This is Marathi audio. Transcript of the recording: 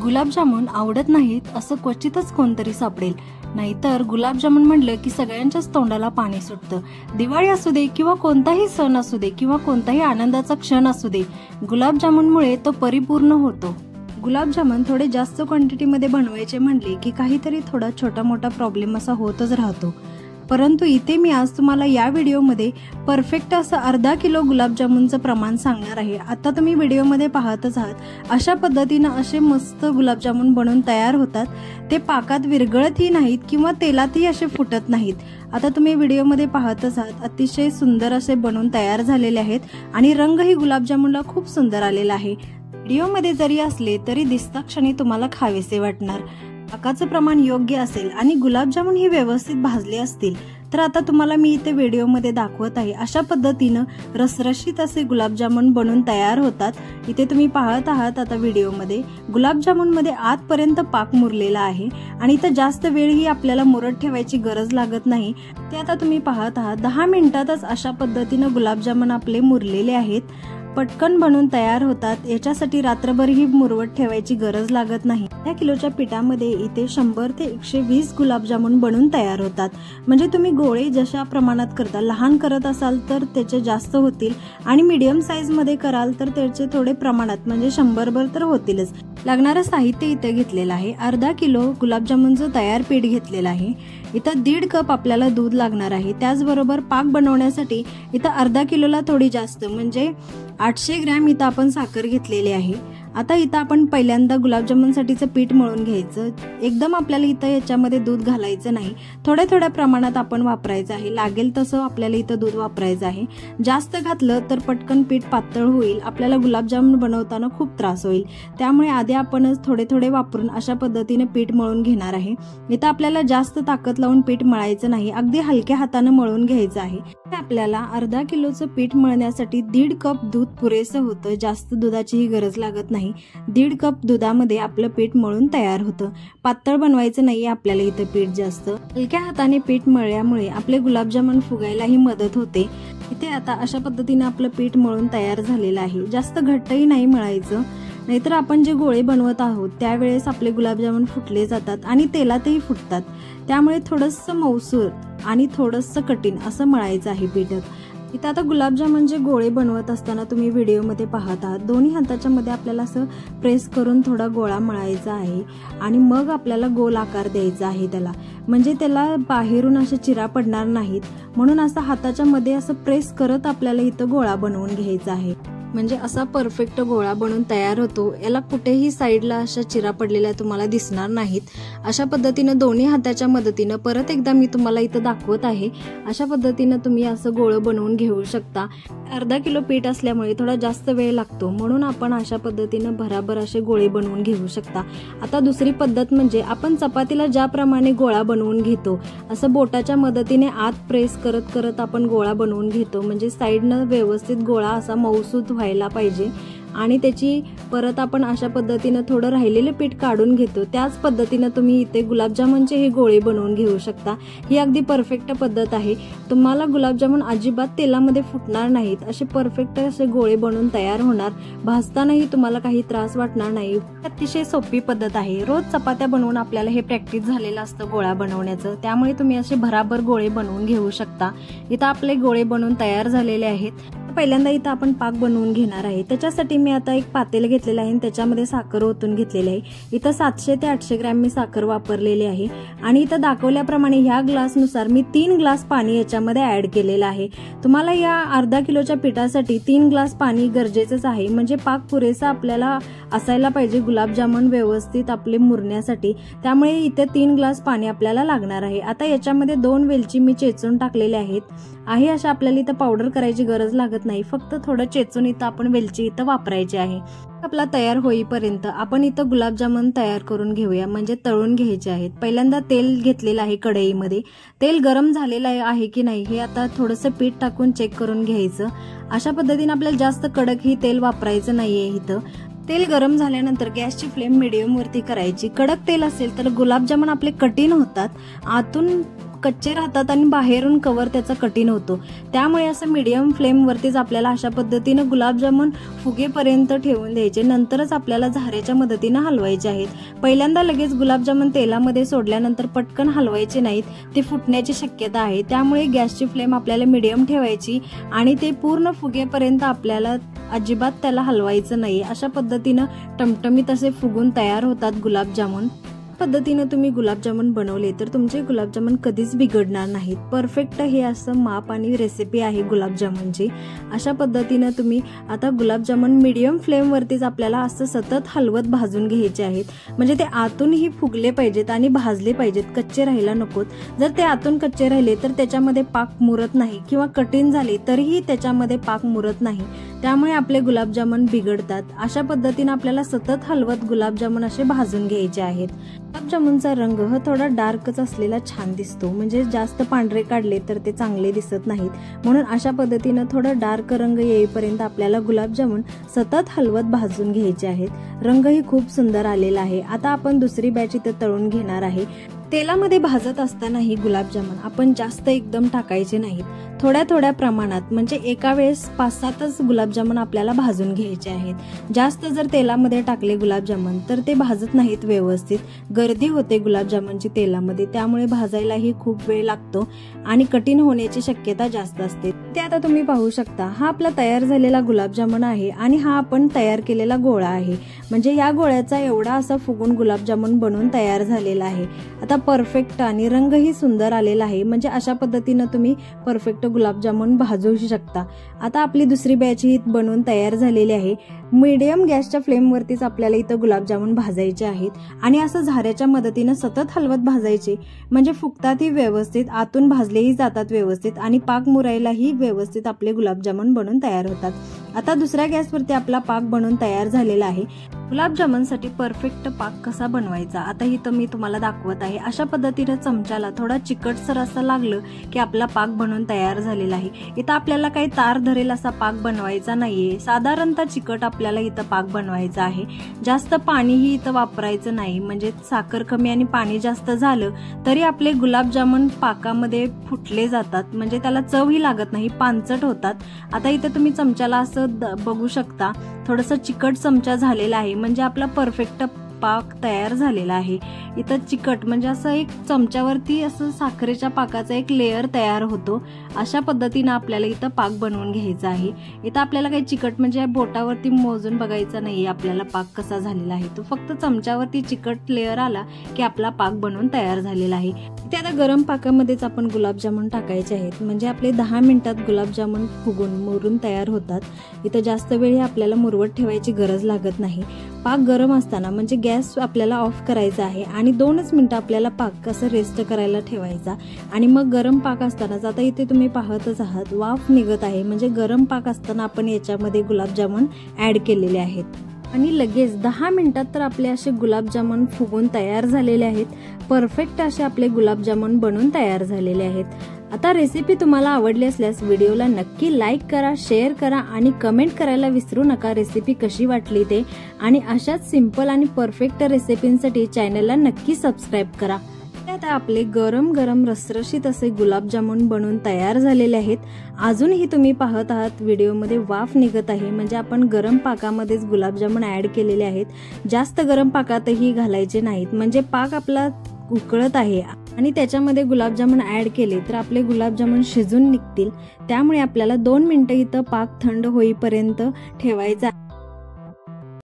गुलाबजामुन आवडत नाहीत असं क्वचितच कोणतरी सापडेल. नाहीतर गुलाबजामुन म्हटलं की सगळ्यांच्याच तोंडाला पाणी सुटतं. दिवाळी असू दे किंवा कोणताही सण असू दे किंवा कोणताही आनंदाचा क्षण असू दे, गुलाबजामुनमुळे तो परिपूर्ण होतो. गुलाबजामुन थोडे जास्त क्वांटिटीमध्ये बनवायचे म्हणले की काहीतरी थोडा छोटा मोठा प्रॉब्लेम असा होतच राहतो. परंतु इथे मी आज तुम्हाला या व्हिडिओमध्ये परफेक्ट असं अर्धा किलो गुलाबजामुनचं प्रमाण सांगणार आहे. आता तुम्ही व्हिडिओमध्ये पाहतच आहात, अशा पद्धतीनं असे मस्त गुलाबजामुन बनवून तयार होतात. ते पाकात विरघळतही नाहीत किंवा तेलातही असे फुटत नाहीत. आता तुम्ही व्हिडिओमध्ये पाहतच आहात, अतिशय सुंदर असे बनवून तयार झालेले आहेत आणि रंगही गुलाबजामुनला खूप सुंदर आलेला आहे. व्हिडिओमध्ये जरी असले तरी दिसता क्षणी तुम्हाला खावेसे वाटणार. पाकाचं प्रमाण योग्य असेल आणि गुलाबजामुन हे व्यवस्थित भाजले असतील तर आता तुम्हाला मी इथे व्हिडिओमध्ये दाखवत आहे, अशा पद्धतीनं रसरशीत असे गुलाबजामुन बनवून तयार होतात. इथे तुम्ही पाहत आहात आता व्हिडिओमध्ये गुलाबजामुनमध्ये आतपर्यंत पाक मुरलेला आहे आणि इथं जास्त वेळही आपल्याला मुरत ठेवायची गरज लागत नाही. ते आता तुम्ही पाहत आहात 10 मिनिटातच अशा पद्धतीनं गुलाबजामुन आपले मुरलेले आहेत. पटकन बनवून तयार होतात. याच्यासाठी रात्रभरही मुरवत ठेवायची गरज लागत नाही. या किलोच्या पिठामध्ये इथे 100 ते 120 गुलाबजामुन बनवून तयार होतात. म्हणजे तुम्ही गोळे जशा प्रमाणात करता, लहान करत असाल तर त्याचे जास्त होतील आणि मीडियम साईज मध्ये कराल तर त्याचे थोडे प्रमाणात म्हणजे 100 भर तर होतीलच. लागणारं साहित्य इथे घेतलेलं आहे. अर्धा किलो गुलाबजामुनचं तयार पीठ घेतलेलं आहे. इथं 1.5 कप आपल्याला दूध लागणार आहे. त्याचबरोबर पाक बनवण्यासाठी इथं अर्धा किलोला थोडी जास्त म्हणजे 800 ग्रॅम इथं आपण साखर घेतलेली आहे. आता इथं आपण पहिल्यांदा गुलाबजामुनसाठीचं पीठ मळून घ्यायचं. एकदम आपल्याला इथं याच्यामध्ये दूध घालायचं नाही, थोड्या थोड्या प्रमाणात आपण वापरायचं आहे. लागेल तसं आपल्याला इथं दूध वापरायचं आहे. जास्त घातलं तर पटकन पीठ पातळ होईल, आपल्याला गुलाबजामुन बनवताना खूप त्रास होईल. त्यामुळे आधी आपणच थोडे थोडे वापरून अशा पद्धतीने पीठ मळून घेणार आहे. इथं आपल्याला जास्त ताकद लावून पीठ मळायचं नाही, अगदी हलक्या हाताने मळून घ्यायचं आहे. आपल्याला अर्धा किलोचं पीठ मळण्यासाठी 1.5 कप दूध पुरेसं होतं. जास्त दुधाचीही गरज लागत नाही. 1.5 कप दुधामध्ये आपलं पीठ मळून तयार होतं. पातळ बनवायचं नाहीये आपल्याला इथं पीठ जास्त. हलक्या हाताने पीठ मळल्यामुळे आपले गुलाबजामुन फुगायलाही मदत होते. इथे आता अशा पद्धतीने आपलं पीठ मळून तयार झालेलं आहे. जास्त घट्टही नाही मळायचं, नाहीतर आपण जे गोळे बनवत आहोत त्यावेळेस आपले गुलाबजामुन फुटले जातात आणि तेलातही फुटतात. त्यामुळे थोडंसं मऊसूर आणि थोडंसं कठीण असं मळायचं आहे पीठ. इथं आता गुलाबजामुनचे गोळे बनवत असताना तुम्ही व्हिडिओमध्ये पाहत आहात, दोन्ही हाताच्या मध्ये आपल्याला असं प्रेस करून थोडा गोळा मळायचा आहे आणि मग आपल्याला गोल आकार द्यायचा आहे त्याला. म्हणजे त्याला बाहेरून अशा चिरा पडणार नाहीत, म्हणून असं हाताच्या मध्ये असं प्रेस करत आपल्याला इथं गोळा बनवून घ्यायचा आहे. म्हणजे असा परफेक्ट गोळा बनवून तयार होतो. याला कुठेही साईडला अशा चिरा पडलेल्या तुम्हाला दिसणार नाहीत. अशा पद्धतीनं दोन्ही हाताच्या मदतीनं परत एकदा मी तुम्हाला इथं दाखवत आहे, अशा पद्धतीनं तुम्ही असं गोळं बनवून घेऊ शकता. अर्धा किलो पीठ असल्यामुळे थोडा जास्त वेळ लागतो, म्हणून आपण अशा पद्धतीनं भराभर असे गोळे बनवून घेऊ शकता. आता दुसरी पद्धत म्हणजे आपण चपातीला ज्याप्रमाणे गोळा बनवून घेतो, असं बोटाच्या मदतीने आत प्रेस करत करत आपण गोळा बनवून घेतो. म्हणजे साईडनं व्यवस्थित गोळा असा मऊसूत व्हायला पाहिजे आणि त्याची परत आपण अशा पद्धतीनं थोडं राहिलेलं पीठ काढून घेतो. त्याच पद्धतीनं तुम्ही इथे गुलाबजामुनचे हे गोळे बनवून घेऊ शकता. ही अगदी परफेक्ट पद्धत आहे. तुम्हाला गुलाबजामुन अजिबात तेलामध्ये फुटणार नाहीत, असे परफेक्ट असे गोळे बनवून तयार होणार. भाजतानाही तुम्हाला काही त्रास वाटणार नाही. अतिशय सोपी पद्धत आहे. रोज चपात्या बनवून आपल्याला हे प्रॅक्टिस झालेलं असतं गोळा बनवण्याचं, त्यामुळे तुम्ही असे भराभर गोळे बनवून घेऊ शकता. इथं आपले गोळे बनवून तयार झालेले आहेत. पहिल्यांदा इथं आपण पाक बनवून घेणार आहे. त्याच्यासाठी मी आता एक पातेलं घेतलेलं आहे आणि त्याच्यामध्ये साखर ओतून घेतलेली आहे. इथं 700 ते 800 ग्रॅम मी साखर वापरलेली आहे आणि इथं दाखवल्याप्रमाणे ह्या ग्लासनुसार मी 3 ग्लास पाणी याच्यामध्ये ऍड केलेलं आहे. तुम्हाला या अर्धा किलोच्या पिठासाठी 3 ग्लास पाणी गरजेचंच आहे. म्हणजे पाक पुरेसा आपल्याला असायला पाहिजे गुलाबजामुन व्यवस्थित आपले मुरण्यासाठी. त्यामुळे इथे 3 ग्लास पाणी आपल्याला लागणार आहे. आता याच्यामध्ये 2 वेलची मी चेचून टाकलेल्या आहेत. अशा आपल्याला इथं पावडर करायची गरज लागत नाही, फक्त थोडं चेचून इथं आपण वेलची इथं वापरायची आहे. आपला तयार होईपर्यंत आपण इथं गुलाबजामुन तयार करून घेऊया, म्हणजे तळून घ्यायचे आहेत. पहिल्यांदा तेल घेतलेलं आहे कढईमध्ये. तेल गरम झालेलं आहे की नाही हे आता थोडंसं पीठ टाकून चेक करून घ्यायचं. अशा पद्धतीने आपल्याला जास्त कडक ही तेल वापरायचं नाहीये. इथं तेल गरम झाल्यानंतर गॅसची फ्लेम मीडियम वरती करायची. कडक तेल असेल तर गुलाबजामुन आपले कठीण होतात, आतून कच्चे राहतात आणि बाहेरून कवर त्याचा कठीण होतो. त्यामुळे असं मीडियम फ्लेमवरतीच आपल्याला अशा पद्धतीनं गुलाबजामुन फुगेपर्यंत ठेवून द्यायचे. नंतरच आपल्याला झाऱ्याच्या मदतीनं हलवायचे आहेत. पहिल्यांदा लगेच गुलाबजामुन तेलामध्ये सोडल्यानंतर पटकन हलवायचे नाहीत, ते फुटण्याची शक्यता आहे. त्यामुळे गॅसची फ्लेम आपल्याला मीडियम ठेवायची आणि ते पूर्ण फुगेपर्यंत आपल्याला अजिबात त्याला हलवायचं नाही. अशा पद्धतीनं टमटमीत असे फुगून तयार होतात गुलाबजामुन. पद्धतीनं तुम्ही गुलाबजामुन बनवले तर तुमचे गुलाबजामुन कधीच बिघडणार नाहीत. परफेक्ट हे असं माप आणि रेसिपी आहे गुलाबजामुनची. अशा पद्धतीनं तुम्ही आता गुलाबजामुन मीडियम फ्लेमवरतीच आपल्याला असं सतत हलवत भाजून घ्यायचे आहेत. म्हणजे ते आतूनही फुगले पाहिजेत आणि भाजले पाहिजेत, कच्चे राहायला नकोत. जर ते आतून कच्चे राहिले तर त्याच्यामध्ये पाक मुरत नाही किंवा कठीण झाले तरीही त्याच्यामध्ये पाक मुरत नाही. त्यामुळे आपले गुलाबजामुन बिघडतात. अशा पद्धतीनं आपल्याला सतत हलवत गुलाबजामुन असे भाजून घ्यायचे आहेत. गुलाबजामुनचा रंग हा थोडा डार्कच असलेला छान दिसतो, म्हणजे जास्त पांढरे काढले तर ते चांगले दिसत नाहीत. म्हणून अशा पद्धतीनं थोडा डार्क रंग येईपर्यंत आपल्याला गुलाबजामुन सतत हलवत भाजून घ्यायचे आहेत. रंगही खूप सुंदर आलेला आहे. आता आपण दुसरी बॅच इथे तळून घेणार आहे. तेलामध्ये भाजत असतानाही गुलाबजामुन आपण जास्त एकदम टाकायचे नाहीत, थोड्या थोड्या प्रमाणात. म्हणजे एका वेळेस 5-7च गुलाबजामुन आपल्याला भाजून घ्यायचे आहेत. जास्त जर तेलामध्ये टाकले गुलाबजामुन तर ते भाजत नाहीत व्यवस्थित, गर्दी होते गुलाबजामुनची तेलामध्ये. त्यामुळे भाजायलाही खूप वेळ लागतो आणि कठीण होण्याची शक्यता जास्त असते. ते आता तुम्ही पाहू शकता, हा आपला तयार झालेला गुलाबजामुन आहे आणि हा आपण तयार केलेला गोळा आहे. म्हणजे या गोळ्याचा एवढा असा फुगून गुलाबजामुन बनवून तयार झालेला आहे. आता परफेक्ट आणि रंगही सुंदर आलेला आहे. म्हणजे अशा पद्धतीनं तुम्ही परफेक्ट गुलाबजामुन भाजू शकता. आता आपली दुसरी बॅच ही बनवून तयार झालेली आहे. मीडियम गॅसच्या फ्लेमवरतीच आपल्याला इथं गुलाबजामुन भाजायचे आहेत आणि असं झाऱ्याच्या मदतीनं सतत हलवत भाजायचे. म्हणजे फुगतातही व्यवस्थित, आतून भाजलेही जातात व्यवस्थित आणि पाक मुरायलाही व्यवस्थित आपले गुलाबजामुन बनून तयार होतात. आता दुसऱ्या गॅसवरती आपला पाक बनवून तयार झालेला आहे. गुलाबजामुनसाठी परफेक्ट पाक कसा बनवायचा आता इथं मी तुम्हाला दाखवत आहे. अशा पद्धतीने चमच्याला थोडा चिकटसर असं लागलं की आपला पाक बनवून तयार झालेला आहे. इथं आपल्याला काही तार धरेल असा पाक बनवायचा नाहीये. साधारणतः चिकट आपल्याला इथं पाक बनवायचा आहे. जास्त पाणीही इथं वापरायचं नाही. म्हणजे साखर कमी आणि पाणी जास्त झालं तरी आपले गुलाबजामुन पाकामध्ये फुटले जातात. म्हणजे त्याला चवही लागत नाही, पानचट होतात. आता इथं तुम्ही चमच्याला असं बघू शकता, थोडंसं चिकट चमचा झालेला आहे. म्हणजे आपला परफेक्ट पाक तयार झालेला आहे. इथं चिकट म्हणजे असं एक चमच्यावरती असं साखरेच्या पाकाचा एक लेअर तयार होतो. अशा पद्धतीनं आपल्याला इथं पाक बनवून घ्यायचा आहे. इथं आपल्याला काही चिकट म्हणजे बोटावरती मोजून बघायचा नाहीये आपल्याला पाक कसा झालेला आहे. तो फक्त चमच्यावरती चिकट लेअर आला की आपला पाक बनवून तयार झालेला आहे. इथे आता गरम पाकामध्येच आपण गुलाबजामुन टाकायचे आहेत. म्हणजे आपले 10 मिनिटात गुलाबजामुन फुगून मुरून तयार होतात. इथं जास्त वेळ आपल्याला मुरवत ठेवायची गरज लागत नाही. पाक गरम असताना म्हणजे गॅस आपल्याला ऑफ करायचा आहे आणि 2च मिनिटं आपल्याला पाक कसं रेस्ट करायला ठेवायचा आणि मग गरम पाक असतानाच आता इथे तुम्ही पाहतच आहात वाफ निघत आहे. म्हणजे गरम पाक असताना आपण याच्यामध्ये गुलाबजामुन ऍड केलेले आहेत आणि लगेच 10 मिनिटात तर आपले असे गुलाबजामुन फुगून तयार झालेले आहेत. परफेक्ट असे आपले गुलाबजामुन बनून तयार झालेले आहेत. आता रेसिपी तुम्हाला आवडली असल्यास व्हिडिओला नक्की लाईक करा, शेअर करा आणि कमेंट करायला विसरू नका रेसिपी कशी वाटली ते. आणि अशाच सिंपल आणि परफेक्ट रेसिपींसाठी चॅनलला नक्की सबस्क्राईब करा. आता आपले गरम गरम रसरशीत असे गुलाबजामुन बनवून तयार झालेले आहेत. अजूनही तुम्ही पाहत आहात व्हिडिओमध्ये वाफ निघत आहे. म्हणजे आपण गरम पाकामध्येच गुलाबजामुन ऍड केलेले आहेत. जास्त गरम पाकातही घालायचे नाहीत. म्हणजे पाक आपला उकळत आहे आणि त्याच्यामध्ये गुलाबजामुन ऍड केले तर आपले गुलाबजामुन शिजून निघतील. त्यामुळे आपल्याला 2 मिनिटं इथं पाक थंड होईपर्यंत ठेवायचा.